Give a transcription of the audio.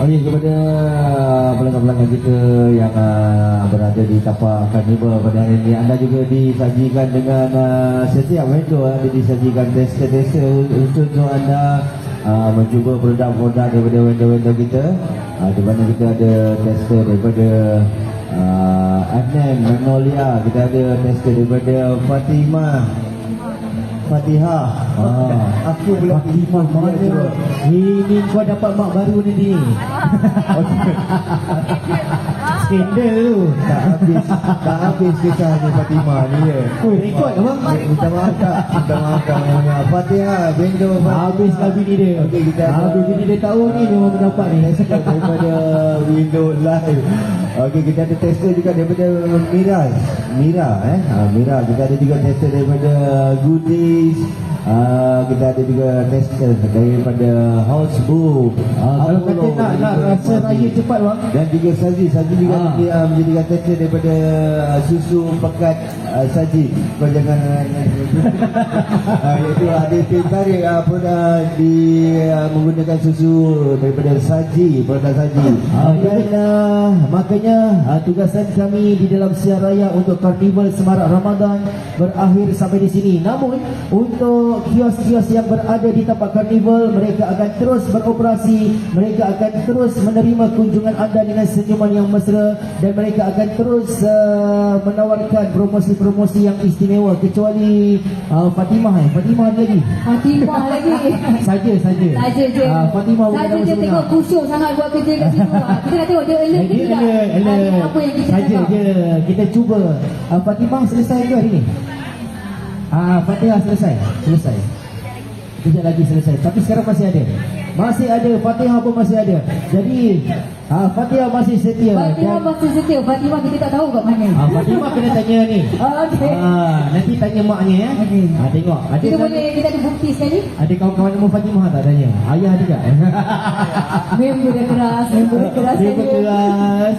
Okey, kepada pelanggan-pelanggan kita yang berada di tapak Carnival pada hari ini, anda juga disajikan dengan setiap vendor ada disajikan tester-tester untuk anda mencuba produk-produk daripada vendor-vendor kita. Di mana kita ada tester daripada Adnan Magnolia, kita ada tester daripada Fatihah. Aku pula Fatimah mana? Ini kau dapat mak baru ni. Skandal tu. Tak habis kisahnya Fatimah ni ya. Rekod abang. Minta maaf tak Fatihah vendor Habis lagu ni dia. Okey, kita habis ni dia tahu ni memang mendapat ni. daripada Windows Live. Okey, kita ada tester juga daripada Mira. Kita ada juga tester daripada Goodies. Kita ada juga tester daripada Housebook. Kalau kata nak rasa raya cepat bang. Dan juga Saji juga menjadikan tester daripada susu pekat Saji. Kau jangan itu ada tarik di menggunakan susu daripada Saji, produk Saji. Dan makanya tugasan kami di dalam siar raya untuk Karnival Semarak Ramadan berakhir sampai di sini. Namun untuk kios-kios yang berada di tapak Karnival, mereka akan terus beroperasi, mereka akan terus menerima kunjungan anda dengan senyuman yang mesra, dan mereka akan terus menawarkan promosi-promosi yang istimewa, kecuali Fatimah lagi. Fatimah lagi. Saja je. Fatimah Saja je tengok khusyuk sangat buat kerja kat situ. Kita nak tengok dia alert ke tidak. Apa yang kita saja cakap. je. Kita cuba. Fatimah selesai ke hari ni? Fatihah selesai. Kejap lagi selesai. Tapi sekarang masih ada. Fatihah pun masih ada. Jadi Fatihah masih setia. Fatimah masih setia. Fatimah kita tak tahu kat mana. Fatimah kena tanya ni. Okey. Nanti tanya maknya ya. Okey. Tengok. Kita ada bukti sekali. Ada kawan-kawan nama Fatimah tak tanya? Ayah ada tak? Member dia keras. Dia keras.